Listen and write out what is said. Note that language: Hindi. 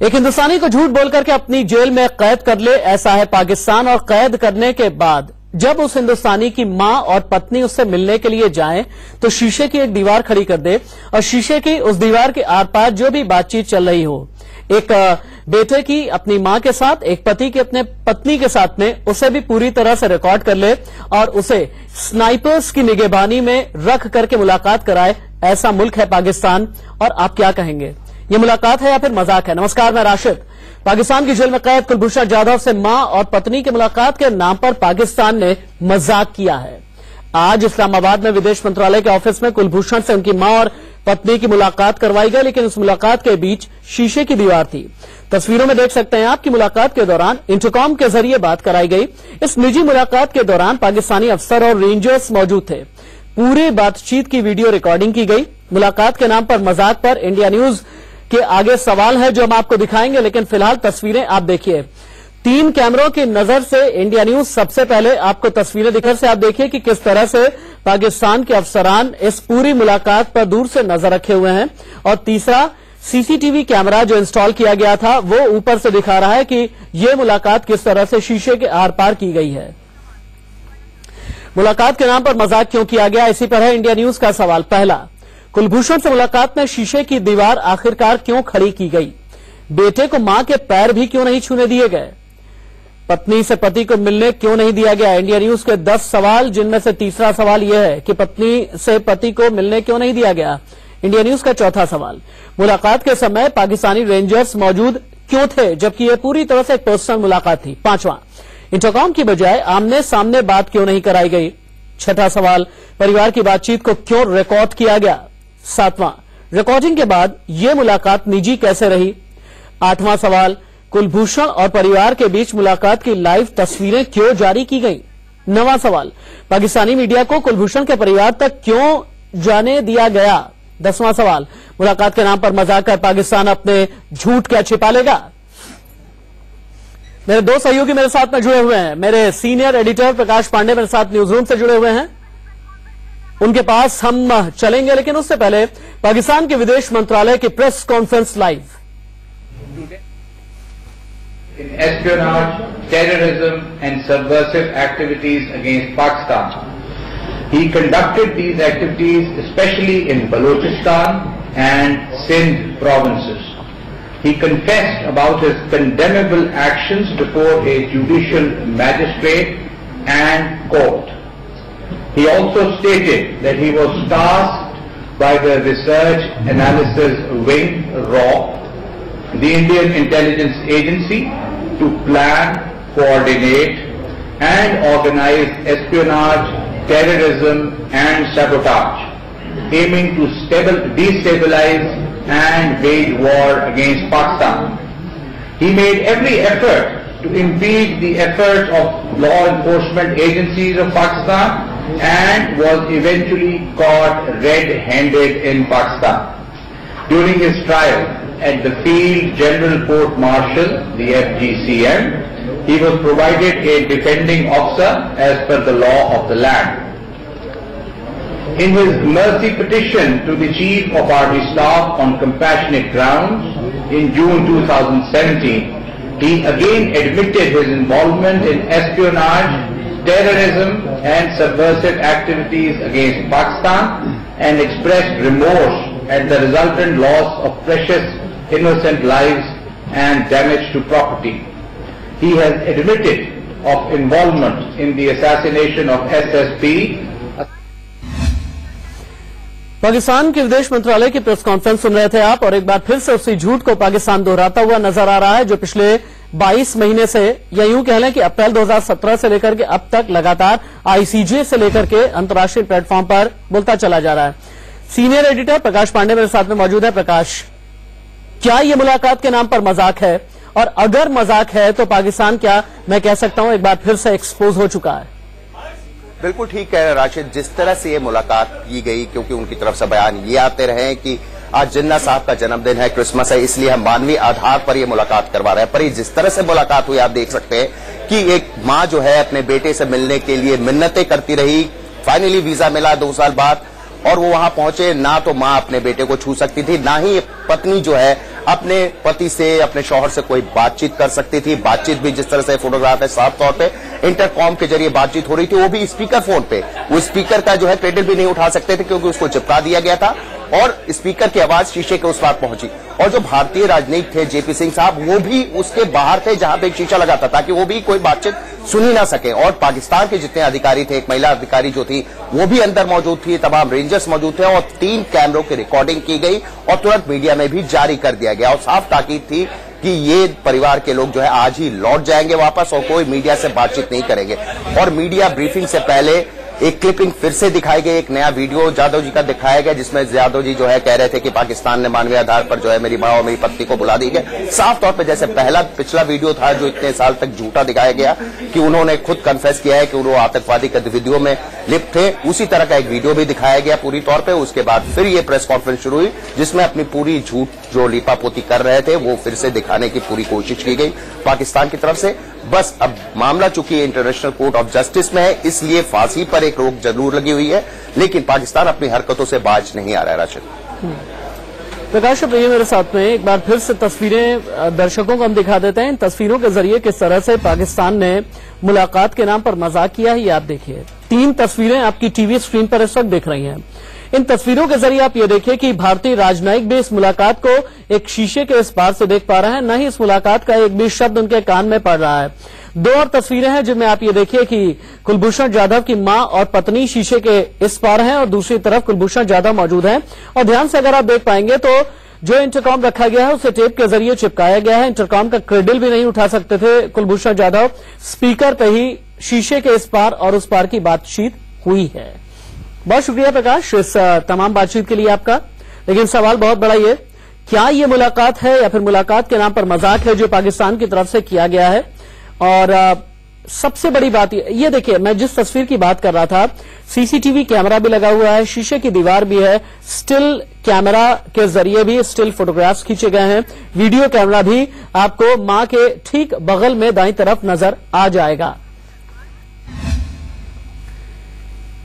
एक हिंदुस्तानी को झूठ बोलकर के अपनी जेल में कैद कर ले, ऐसा है पाकिस्तान। और कैद करने के बाद जब उस हिंदुस्तानी की मां और पत्नी उससे मिलने के लिए जाएं तो शीशे की एक दीवार खड़ी कर दे और शीशे की उस दीवार के आर पार जो भी बातचीत चल रही हो, एक बेटे की अपनी मां के साथ, एक पति की अपने पत्नी के साथ में, उसे भी पूरी तरह से रिकॉर्ड कर ले और उसे स्नाइपर्स की निगहबानी में रख करके मुलाकात कराए। ऐसा मुल्क है पाकिस्तान। और आप क्या कहेंगे, ये मुलाकात है या फिर मजाक है? नमस्कार, मैं राशिद। पाकिस्तान की जेल में कैद कुलभूषण जाधव से मां और पत्नी की मुलाकात के नाम पर पाकिस्तान ने मजाक किया है। आज इस्लामाबाद में विदेश मंत्रालय के ऑफिस में कुलभूषण से उनकी मां और पत्नी की मुलाकात करवाई गई, लेकिन उस मुलाकात के बीच शीशे की दीवार थी। तस्वीरों में देख सकते हैं आपकी मुलाकात के दौरान इंटरकॉम के जरिए बात कराई गई। इस निजी मुलाकात के दौरान पाकिस्तानी अफसर और रेंजर्स मौजूद थे। पूरी बातचीत की वीडियो रिकॉर्डिंग की गई। मुलाकात के नाम पर मजाक पर इंडिया न्यूज के आगे सवाल है जो हम आपको दिखाएंगे, लेकिन फिलहाल तस्वीरें आप देखिए। 3 कैमरों की नजर से इंडिया न्यूज सबसे पहले आपको तस्वीरें दिखा से आप देखिए कि किस तरह से पाकिस्तान के अफसरान इस पूरी मुलाकात पर दूर से नजर रखे हुए हैं। और तीसरा, सीसीटीवी कैमरा जो इंस्टॉल किया गया था वो ऊपर से दिखा रहा है कि यह मुलाकात किस तरह से शीशे के आर पार की गई है। मुलाकात के नाम पर मजाक क्यों किया गया, इसी पर है इंडिया न्यूज का सवाल। पहला, कुलभूषण से मुलाकात में शीशे की दीवार आखिरकार क्यों खड़ी की गई? बेटे को मां के पैर भी क्यों नहीं छूने दिए गए? पत्नी से पति को मिलने क्यों नहीं दिया गया? इंडिया न्यूज के 10 सवाल, जिनमें से तीसरा सवाल यह है कि पत्नी से पति को मिलने क्यों नहीं दिया गया। इंडिया न्यूज का चौथा सवाल, मुलाकात के समय पाकिस्तानी रेंजर्स मौजूद क्यों थे जबकि यह पूरी तरह से एक पर्सनल मुलाकात थी। पांचवां, इंटरकॉम की बजाय आमने सामने बात क्यों नहीं कराई गई। छठा सवाल, परिवार की बातचीत को क्यों रिकॉर्ड किया गया। सातवां, रिकॉर्डिंग के बाद यह मुलाकात निजी कैसे रही। आठवां सवाल, कुलभूषण और परिवार के बीच मुलाकात की लाइव तस्वीरें क्यों जारी की गई। नवां सवाल, पाकिस्तानी मीडिया को कुलभूषण के परिवार तक क्यों जाने दिया गया। 10वां सवाल, मुलाकात के नाम पर मजाक कर पाकिस्तान अपने झूठ क्या छिपा लेगा। मेरे 2 सहयोगी मेरे साथ में जुड़े हुए हैं। मेरे सीनियर एडिटर प्रकाश पांडे मेरे साथ न्यूज रूम से जुड़े हुए हैं, उनके पास हम चलेंगे, लेकिन उससे पहले पाकिस्तान के विदेश मंत्रालय की press conference live. In espionage, terrorism and subversive activities against Pakistan. He conducted these activities especially in Balochistan and Sindh provinces. He confessed about his condemnable actions before a judicial magistrate and court. He also stated that he was tasked by the Research Analysis Wing, RAW, the Indian Intelligence Agency, to plan, coordinate and organize espionage, terrorism and sabotage, aiming to destabilize and wage war against Pakistan. He made every effort to impede the efforts of law enforcement agencies of Pakistan and was eventually caught red-handed in Pakistan. During his trial at the Field General Court Martial, the FGCM, he was provided a defending officer as per the law of the land. In his mercy petition to the Chief of Army Staff on compassionate grounds in June 2017, he again admitted his involvement in espionage, terrorism and subversive activities against Pakistan and expressed remorse at the resultant loss of precious innocent lives and damage to property. He has admitted of involvement in the assassination of SSP. Pakistan के विदेश मंत्रालय की प्रेस कॉन्फ्रेंस सुन रहे थे आप, और एक बार फिर से उसी झूठ को पाकिस्तान दोहराता हुआ नजर आ रहा है जो पिछले 22 महीने से, या यूं कह लें कि अप्रैल 2017 से लेकर के अब तक लगातार आईसीजे से लेकर के अंतर्राष्ट्रीय प्लेटफॉर्म पर बोलता चला जा रहा है। सीनियर एडिटर प्रकाश पांडे मेरे साथ में मौजूद है। प्रकाश, क्या यह मुलाकात के नाम पर मजाक है, और अगर मजाक है तो पाकिस्तान क्या, मैं कह सकता हूं, एक बार फिर से एक्सपोज हो चुका है? बिल्कुल ठीक कह रहे हैं राशिद। जिस तरह से ये मुलाकात की गई, क्योंकि उनकी तरफ से बयान ये आते रहे हैं कि आज जिन्ना साहब का जन्मदिन है, क्रिसमस है, इसलिए हम मानवीय आधार पर ये मुलाकात करवा रहे हैं। पर ये जिस तरह से मुलाकात हुई, आप देख सकते हैं कि एक मां जो है अपने बेटे से मिलने के लिए मिन्नतें करती रही। फाइनली वीजा मिला 2 साल बाद, और वो वहां पहुंचे। ना तो मां अपने बेटे को छू सकती थी, ना ही पत्नी जो है अपने पति से, अपने शौहर से कोई बातचीत कर सकती थी। बातचीत भी जिस तरह से फोटोग्राफ है, साफ तौर पे इंटरकॉम के जरिए बातचीत हो रही थी, वो भी स्पीकर फोन पे। वो स्पीकर का जो है क्रेडिट भी नहीं उठा सकते थे क्योंकि उसको चिपका दिया गया था और स्पीकर की आवाज शीशे के उस पार पहुंची। और जो भारतीय राजनीतिक थे जेपी सिंह साहब, वो भी उसके बाहर थे जहां पे एक शीशा लगा था ताकि वो भी कोई बातचीत सुन ही ना सके। और पाकिस्तान के जितने अधिकारी थे, एक महिला अधिकारी जो थी वो भी अंदर मौजूद थी, तमाम रेंजर्स मौजूद थे और 3 कैमरों की रिकॉर्डिंग की गई और तुरंत मीडिया में भी जारी कर दिया गया। और साफ ताकीद थी कि ये परिवार के लोग जो है आज ही लौट जाएंगे वापस और कोई मीडिया से बातचीत नहीं करेंगे। और मीडिया ब्रीफिंग से पहले एक क्लिपिंग फिर से दिखाई गई, एक नया वीडियो जाधव जी का दिखाया गया जिसमें जाधव जी जो है कह रहे थे कि पाकिस्तान ने मानवीय आधार पर जो है मेरी मां और मेरी पत्नी को बुला दी गई। साफ तौर पे जैसे पिछला वीडियो था जो इतने साल तक झूठा दिखाया गया कि उन्होंने खुद कन्फेस किया है कि वो आतंकवादी गतिविधियों में लिप्त थे, उसी तरह का एक वीडियो भी दिखाया गया पूरी तौर पर। उसके बाद फिर ये प्रेस कॉन्फ्रेंस शुरू हुई जिसमें अपनी पूरी झूठ जो लीपापोती कर रहे थे वो फिर से दिखाने की पूरी कोशिश की गई पाकिस्तान की तरफ से। बस अब मामला चूंकि इंटरनेशनल कोर्ट ऑफ जस्टिस में है इसलिए फांसी पर एक रोक जरूर लगी हुई है, लेकिन पाकिस्तान अपनी हरकतों से बाज नहीं आ रहा है। राशिद प्रकाश रहिए मेरे साथ में, एक बार फिर से तस्वीरें दर्शकों को हम दिखा देते हैं। इन तस्वीरों के जरिए किस तरह से पाकिस्तान ने मुलाकात के नाम पर मजाक किया है ये आप देखिए। 3 तस्वीरें आपकी टीवी स्क्रीन पर इस वक्त दिख रही हैं। इन तस्वीरों के जरिए आप ये देखिए कि भारतीय राजनयिक भी इस मुलाकात को एक शीशे के इस पार से देख पा रहे हैं, न ही इस मुलाकात का एक भी शब्द उनके कान में पड़ रहा है। 2 और तस्वीरें हैं जिनमें आप ये देखिए कि कुलभूषण जाधव की मां और पत्नी शीशे के इस पार हैं और दूसरी तरफ कुलभूषण जाधव मौजूद हैं। और ध्यान से अगर आप देख पाएंगे तो जो इंटरकॉम रखा गया है उसे टेप के जरिए चिपकाया गया है। इंटरकॉम का क्रेडिल भी नहीं उठा सकते थे कुलभूषण जाधव, स्पीकर पे ही शीशे के इस पार और उस पार की बातचीत हुई है। बहुत शुक्रिया प्रकाश इस तमाम बातचीत के लिए आपका। लेकिन सवाल बहुत बड़ा ये, क्या ये मुलाकात है या फिर मुलाकात के नाम पर मजाक है जो पाकिस्तान की तरफ से किया गया है? और सबसे बड़ी बात ये देखिए, मैं जिस तस्वीर की बात कर रहा था, सीसीटीवी कैमरा भी लगा हुआ है, शीशे की दीवार भी है, स्टिल कैमरा के जरिए भी स्टिल फोटोग्राफ्स खींचे गए हैं, वीडियो कैमरा भी आपको मां के ठीक बगल में दाईं तरफ नजर आ जाएगा।